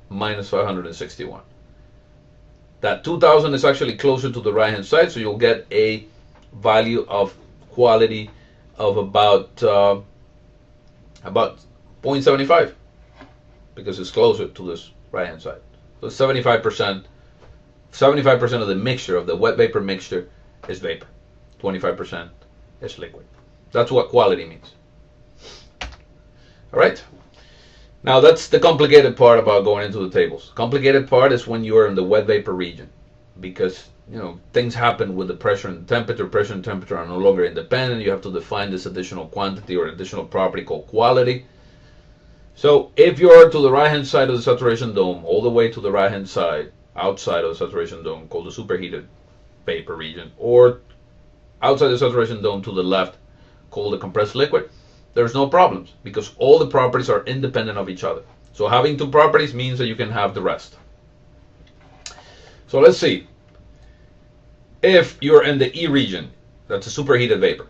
minus 561. That 2000 is actually closer to the right hand side, so you'll get a value of quality of about 0.75 because it's closer to this right hand side. So 75% of the mixture, of the wet vapor mixture, is vapor. 25% is liquid. That's what quality means. All right. Now that's the complicated part about going into the tables. Complicated part is when you are in the wet vapor region, because things happen with the pressure and temperature. Pressure and temperature are no longer independent. You have to define this additional quantity or additional property called quality. So if you are to the right hand side of the saturation dome, all the way to the right hand side, outside of the saturation dome, called the superheated vapor region, or outside the saturation dome to the left, called the compressed liquid, there's no problems because all the properties are independent of each other. So having two properties means that you can have the rest. So let's see. If you're in the E region, that's a superheated vapor.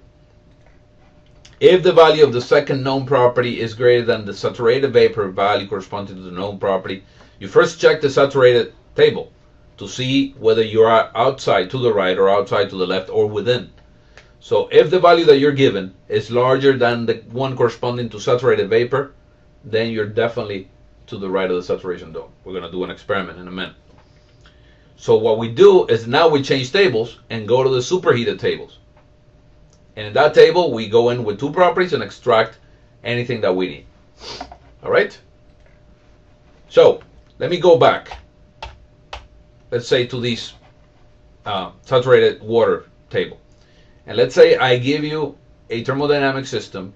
If the value of the second known property is greater than the saturated vapor value corresponding to the known property, you first check the saturated table to see whether you are outside to the right or outside to the left or within. So if the value that you're given is larger than the one corresponding to saturated vapor, then you're definitely to the right of the saturation dome. We're going to do an experiment in a minute. So what we do is now we change tables and go to the superheated tables. And in that table, we go in with two properties and extract anything that we need. All right? So let me go back, let's say, to this saturated water table. And let's say I give you a thermodynamic system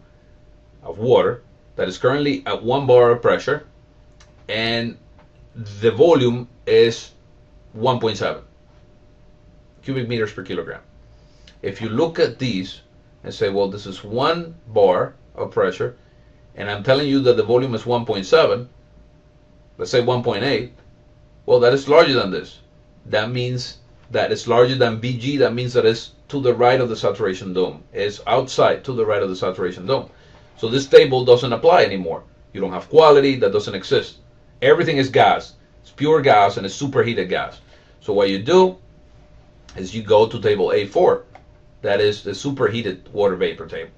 of water that is currently at 1 bar of pressure and the volume is 1.7 cubic meters per kilogram. If you look at these and say, well, this is 1 bar of pressure and I'm telling you that the volume is 1.7, let's say 1.8, well, that is larger than this. That means that it's larger than Vg. That means that it's to the right of the saturation dome. It's outside to the right of the saturation dome. So this table doesn't apply anymore. You don't have quality. That doesn't exist. Everything is gas. It's pure gas and it's superheated gas. So what you do is you go to table A4. That is the superheated water vapor table.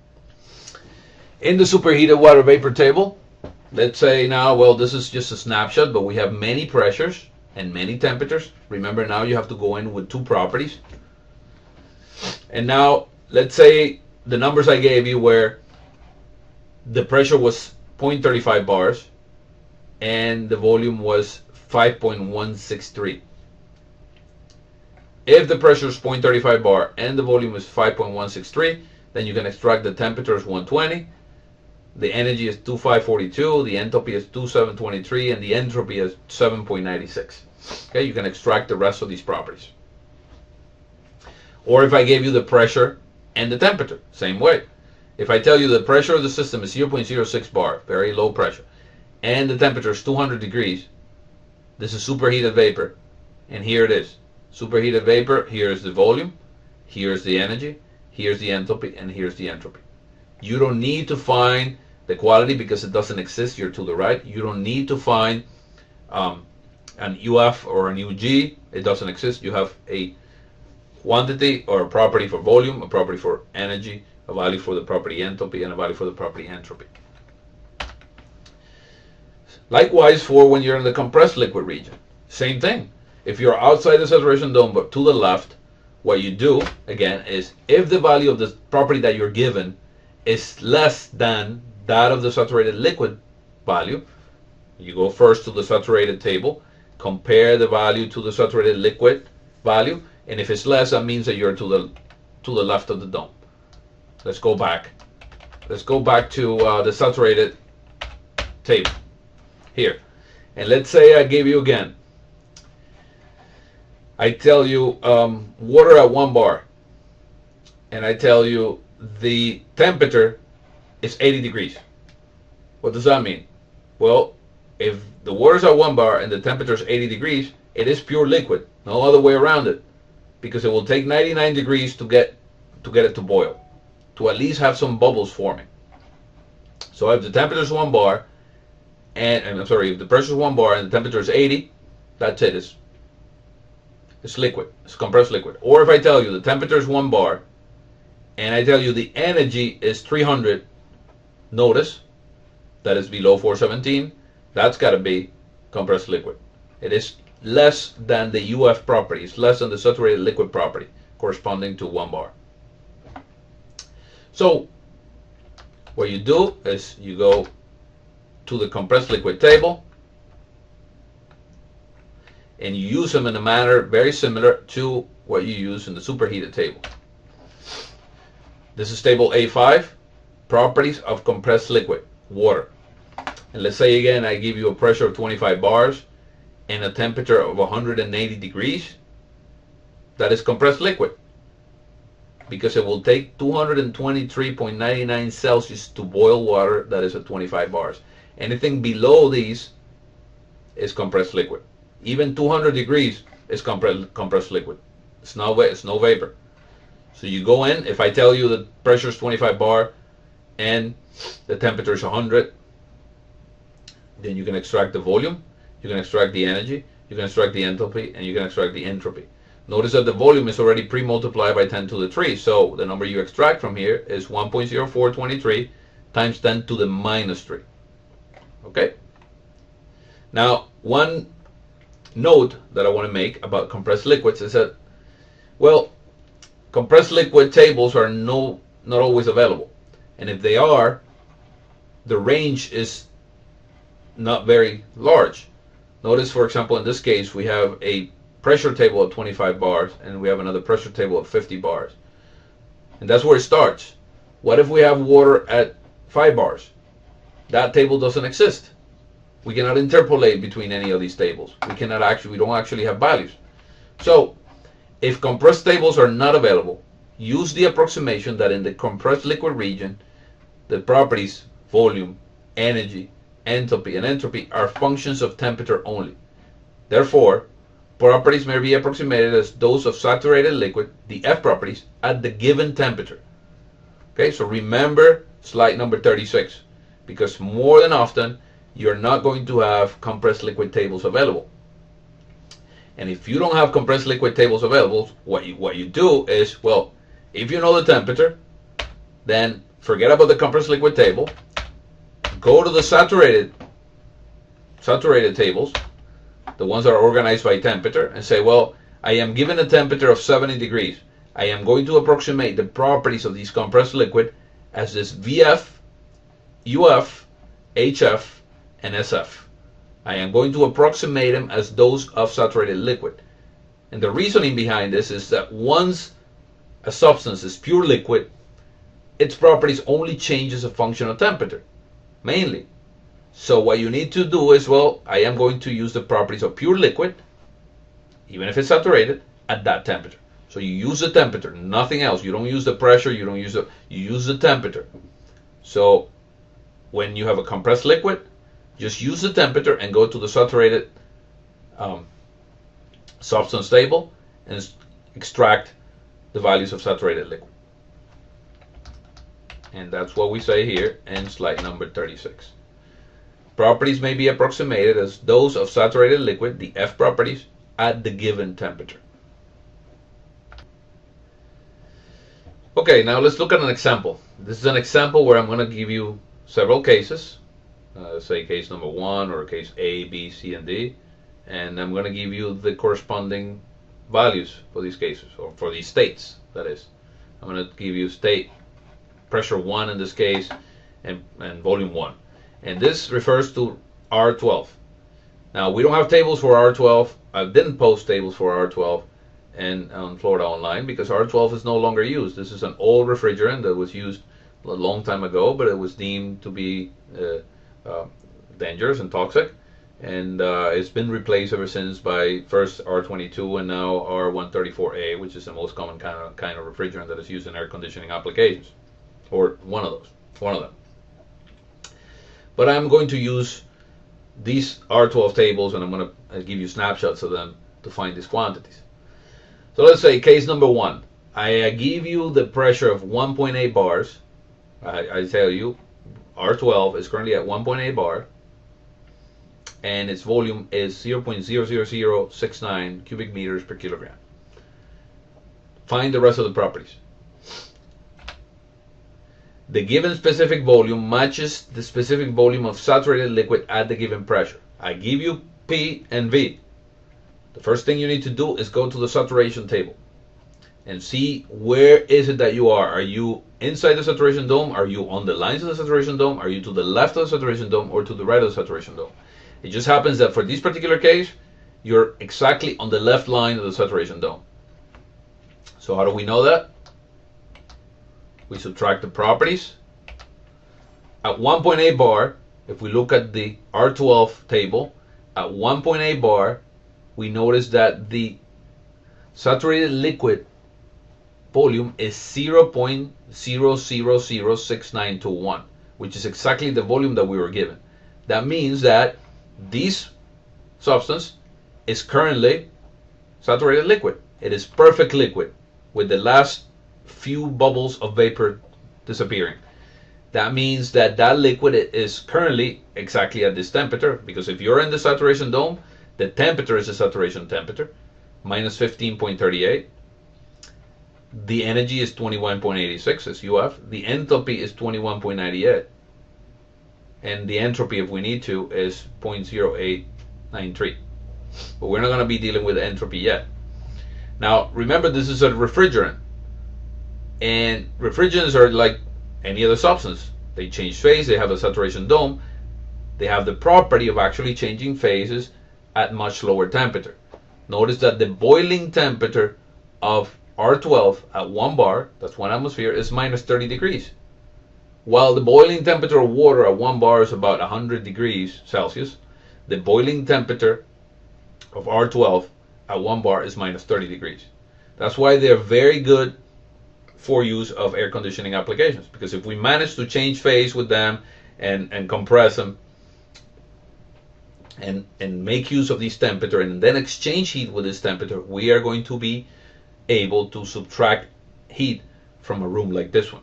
In the superheated water vapor table, let's say now, well, this is just a snapshot, but we have many pressures and many temperatures. Remember, now you have to go in with two properties. And now let's say the numbers I gave you where the pressure was 0.35 bars and the volume was 5.163. If the pressure is 0.35 bar and the volume is 5.163, then you can extract the temperature as 120, the energy is 2542, the enthalpy is 2723, and the entropy is 7.96. Okay, you can extract the rest of these properties. Or if I gave you the pressure and the temperature, same way. If I tell you the pressure of the system is 0.06 bar, very low pressure, and the temperature is 200 degrees, this is superheated vapor, and here it is. Superheated vapor, here is the volume, here's the energy, here's the enthalpy, and here's the entropy. You don't need to find the quality because it doesn't exist. You're to the right. You don't need to find an UF or an UG. It doesn't exist. You have a quantity or a property for volume, a property for energy, a value for the property enthalpy, and a value for the property entropy. Likewise for when you're in the compressed liquid region. Same thing. If you're outside the saturation dome but to the left, what you do, again, is if the value of the property that you're given is less than that of the saturated liquid value, you go first to the saturated table, compare the value to the saturated liquid value, and if it's less, that means that you're to the left of the dome. Let's go back. Let's go back to the saturated table here. And let's say I give you again, I tell you water at 1 bar, and I tell you the temperature is 80 degrees. What does that mean? Well, if the water is at 1 bar and the temperature is 80 degrees, it is pure liquid, no other way around it, because it will take 99 degrees to get it to boil, to at least have some bubbles forming. So if the temperature is 1 bar, and I'm sorry, if the pressure is 1 bar and the temperature is 80, that's it. It's liquid. It's compressed liquid. Or if I tell you the temperature is 1 bar and I tell you the energy is 300, notice that is below 417. That's got to be compressed liquid. It is less than the UF property. It's less than the saturated liquid property corresponding to 1 bar. So what you do is you go to the compressed liquid table and you use them in a manner very similar to what you use in the superheated table. This is table A5, properties of compressed liquid, water. And let's say again I give you a pressure of 25 bars and a temperature of 180 degrees. That is compressed liquid, because it will take 223.99 Celsius to boil water that is at 25 bars. Anything below these is compressed liquid. Even 200 degrees is compressed liquid. It's no vapor. So you go in, if I tell you the pressure is 25 bar and the temperature is 100, then you can extract the volume, you can extract the energy, you can extract the enthalpy, and you can extract the entropy. Notice that the volume is already pre-multiplied by 10 to the 3, so the number you extract from here is 1.0423 times 10 to the minus 3. Okay? Now, one note that I want to make about compressed liquids is that, well, compressed liquid tables are not always available. And if they are, the range is not very large. Notice, for example, in this case, we have a pressure table at 25 bars and we have another pressure table at 50 bars. And that's where it starts. What if we have water at 5 bars? That table doesn't exist. We cannot interpolate between any of these tables. We don't actually have values. So, if compressed tables are not available, use the approximation that in the compressed liquid region, the properties, volume, energy, enthalpy, and entropy are functions of temperature only. Therefore, properties may be approximated as those of saturated liquid, the F properties, at the given temperature. Okay, so remember slide number 36, because more than often, you're not going to have compressed liquid tables available. And if you don't have compressed liquid tables available, what you do is, well, if you know the temperature, then forget about the compressed liquid table, go to the saturated tables, the ones that are organized by temperature, and say, well, I am given a temperature of 70 degrees. I am going to approximate the properties of these compressed liquid as this VF, UF, HF, and SF. I am going to approximate them as those of saturated liquid. And the reasoning behind this is that once a substance is pure liquid, its properties only change as a function of temperature, mainly. So what you need to do is, well, I am going to use the properties of pure liquid, even if it's saturated, at that temperature. So you use the temperature, nothing else. You don't use the pressure, you use the temperature. So when you have a compressed liquid, just use the temperature and go to the saturated substance table and extract the values of saturated liquid. And that's what we say here in slide number 36. Properties may be approximated as those of saturated liquid, the F properties, at the given temperature. Okay, now let's look at an example. This is an example where I'm going to give you several cases. Say case number 1 or case A, B, C, and D. And I'm going to give you the corresponding values for these cases, or for these states, that is. I'm going to give you state pressure 1 in this case, and volume 1. And this refers to R12. Now, we don't have tables for R12. I didn't post tables for R12 and on Florida Online because R12 is no longer used. This is an old refrigerant that was used a long time ago, but it was deemed to be dangerous and toxic. And it's been replaced ever since by first R22 and now R134A, which is the most common kind of refrigerant that is used in air conditioning applications, or one of them. But I'm going to use these R12 tables, and I'm going to give you snapshots of them to find these quantities. So let's say case number 1. I give you the pressure of 1.8 bars. I tell you R12 is currently at 1.8 bar, and its volume is 0.00069 cubic meters per kilogram. Find the rest of the properties. The given specific volume matches the specific volume of saturated liquid at the given pressure. I give you P and V. The first thing you need to do is go to the saturation table and see where is it that you are. Are you inside the saturation dome? Are you on the lines of the saturation dome? Are you to the left of the saturation dome or to the right of the saturation dome? It just happens that for this particular case, you're exactly on the left line of the saturation dome. So how do we know that? We subtract the properties. At 1.8 bar, if we look at the R12 table, at 1.8 bar, we notice that the saturated liquid volume is 0.0006921, which is exactly the volume that we were given. That means that this substance is currently saturated liquid. It is perfect liquid with the last few bubbles of vapor disappearing. That means that that liquid is currently exactly at this temperature, because if you're in the saturation dome, the temperature is the saturation temperature, minus 15.38. The energy is 21.86 as UF. The enthalpy is 21.98. And the entropy, if we need to, is 0.0893. But we're not going to be dealing with entropy yet. Now, remember, this is a refrigerant. And refrigerants are like any other substance. They change phase, they have a saturation dome. They have the property of actually changing phases at much lower temperature. Notice that the boiling temperature of R12 at 1 bar, that's 1 atmosphere, is minus 30 degrees. While the boiling temperature of water at 1 bar is about 100 degrees Celsius, the boiling temperature of R12 at 1 bar is minus 30 degrees. That's why they're very good for use of air conditioning applications, because if we manage to change phase with them and compress them and make use of this temperature and then exchange heat with this temperature, we are going to be able to subtract heat from a room like this one.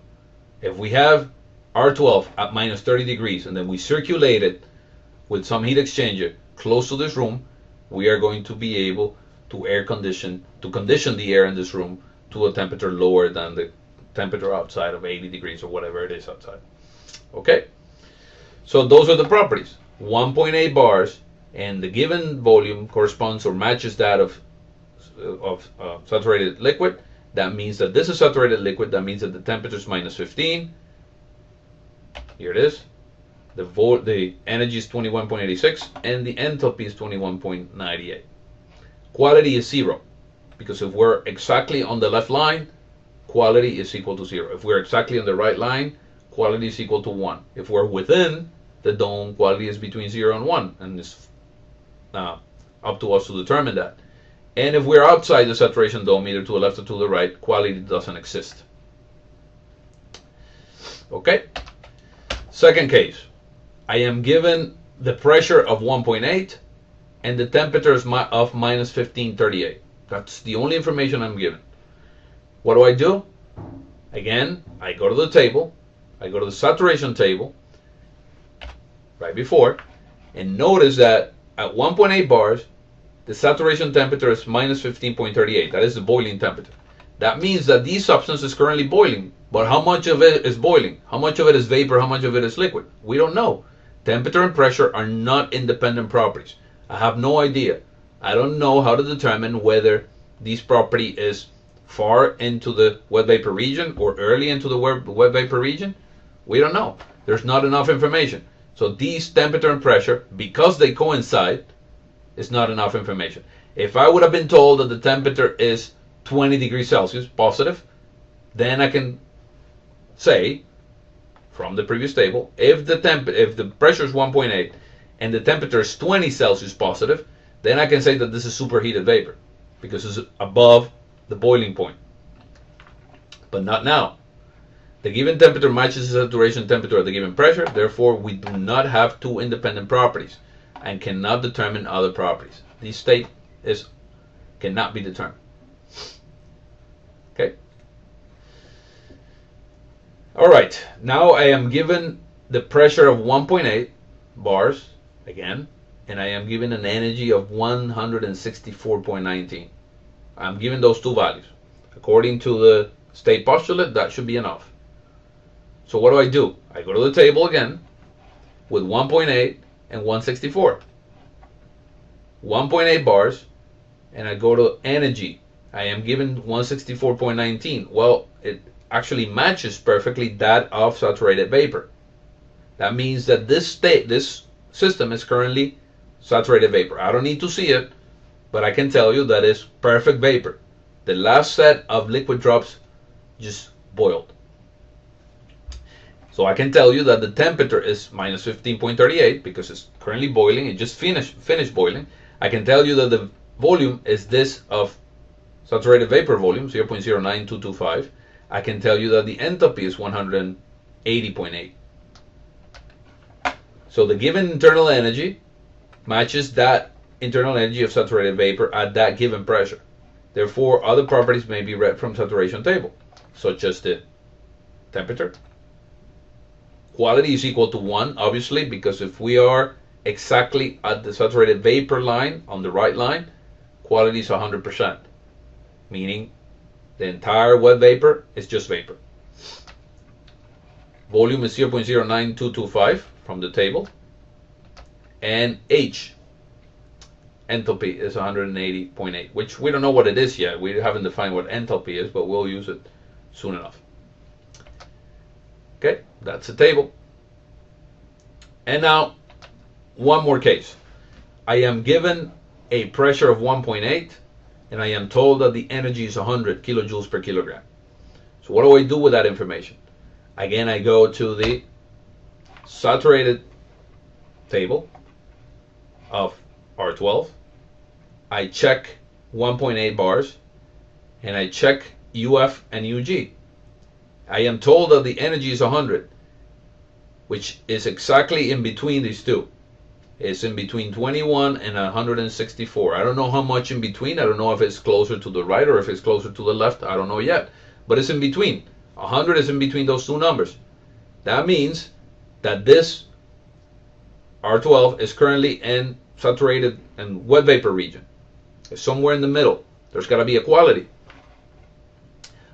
If we have R12 at minus 30 degrees and then we circulate it with some heat exchanger close to this room, we are going to be able to condition the air in this room to a temperature lower than the temperature outside of 80 degrees or whatever it is outside. Okay, so those are the properties. 1.8 bars, and the given volume corresponds or matches that of saturated liquid. That means that this is saturated liquid. That means that the temperature is minus 15. Here it is. The energy is 21.86 and the enthalpy is 21.98. Quality is 0. because if we're exactly on the left line, quality is equal to 0. If we're exactly on the right line, quality is equal to 1. If we're within the dome, quality is between 0 and 1, and it's up to us to determine that. And if we're outside the saturation dome, either to the left or to the right, quality doesn't exist. Okay? Second case. I am given the pressure of 1.8 and the temperature of minus 1538. That's the only information I'm given. What do? Again, I go to the table. I go to the saturation table right before, and notice that at 1.8 bars, the saturation temperature is minus 15.38. That is the boiling temperature. That means that this substance is currently boiling. But how much of it is boiling? How much of it is vapor? How much of it is liquid? We don't know. Temperature and pressure are not independent properties. I have no idea. I don't know how to determine whether this property is far into the wet vapor region or early into the wet vapor region. We don't know. There's not enough information. So these temperature and pressure, because they coincide, is not enough information. If I would have been told that the temperature is 20 degrees Celsius positive, then I can say from the previous table, if the pressure is 1.8 and the temperature is 20 Celsius positive, then I can say that this is superheated vapor because it's above the boiling point. But not now. The given temperature matches the saturation temperature at the given pressure, therefore we do not have two independent properties and cannot determine other properties. This state cannot be determined. Okay? Alright, now I am given the pressure of 1.8 bars, again, and I am given an energy of 164.19. I'm given those two values. According to the state postulate, that should be enough. So what do? I go to the table again with 1.8 and 164. 1.8 bars, and I go to energy. I am given 164.19. Well, it actually matches perfectly that of saturated vapor. That means that this system is currently saturated vapor. I don't need to see it, but I can tell you that it's perfect vapor. The last set of liquid drops just boiled. So I can tell you that the temperature is minus 15.38 because it's currently boiling. It just finished boiling. I can tell you that the volume is this of saturated vapor volume, 0.09225. I can tell you that the enthalpy is 180.8. So the given internal energy matches that internal energy of saturated vapor at that given pressure. Therefore, other properties may be read from saturation table, such as the temperature. Quality is equal to 1, obviously, because if we are exactly at the saturated vapor line, on the right line, quality is 100%, meaning the entire wet vapor is just vapor. Volume is 0.09225 from the table, and H, enthalpy, is 180.8, which we don't know what it is yet. We haven't defined what enthalpy is, but we'll use it soon enough. Okay, that's the table. And now, one more case. I am given a pressure of 1.8, and I am told that the energy is 100 kilojoules per kilogram. So what do I do with that information? Again, I go to the saturated table of R12. I check 1.8 bars, and I check UF and UG. I am told that the energy is 100, which is exactly in between these two. It's in between 21 and 164. I don't know how much in between. I don't know if it's closer to the right or if it's closer to the left. I don't know yet. But it's in between. 100 is in between those two numbers. That means that this R12 is currently in saturated and wet vapor region. It's somewhere in the middle. There's got to be a quality.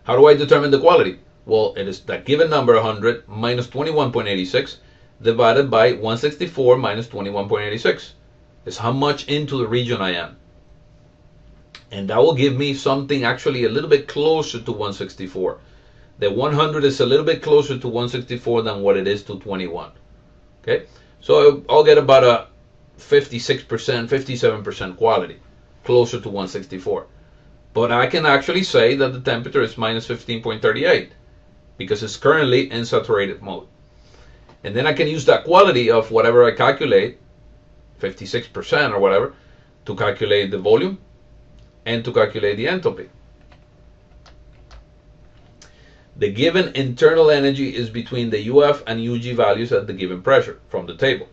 How do I determine the quality? Well, it is that given number 100 minus 21.86 divided by 164 minus 21.86 is how much into the region I am. And that will give me something actually a little bit closer to 164. The 100 is a little bit closer to 164 than what it is to 21. Okay, so I'll get about a 56%, 57% quality, closer to 164. But I can actually say that the temperature is minus 15.38 because it's currently in saturated mode. And then I can use that quality of whatever I calculate, 56% or whatever, to calculate the volume and to calculate the enthalpy. The given internal energy is between the UF and UG values at the given pressure from the table.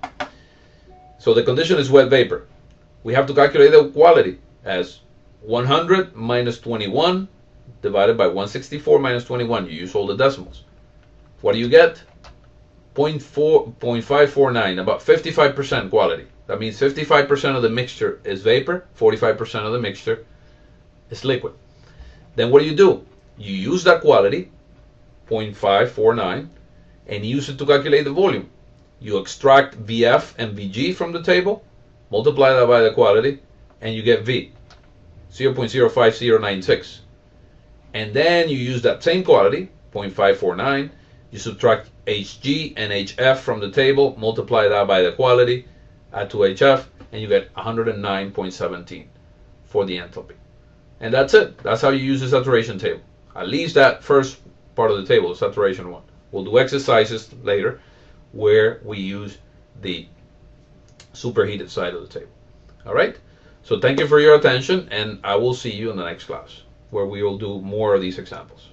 So the condition is wet vapor. We have to calculate the quality as 100 minus 21 divided by 164 minus 21. You use all the decimals. What do you get? 0.549, about 55% quality. That means 55% of the mixture is vapor, 45% of the mixture is liquid. Then what do? You use that quality, 0.549, and use it to calculate the volume. You extract VF and VG from the table, multiply that by the quality, and you get V, 0.05096. And then you use that same quality, 0.549, you subtract Hg and Hf from the table, multiply that by the quality, add to Hf, and you get 109.17 for the enthalpy. And that's it. That's how you use the saturation table. At least that first part of the table, the saturation one. We'll do exercises later where we use the superheated side of the table. All right? So thank you for your attention, and I will see you in the next class where we will do more of these examples.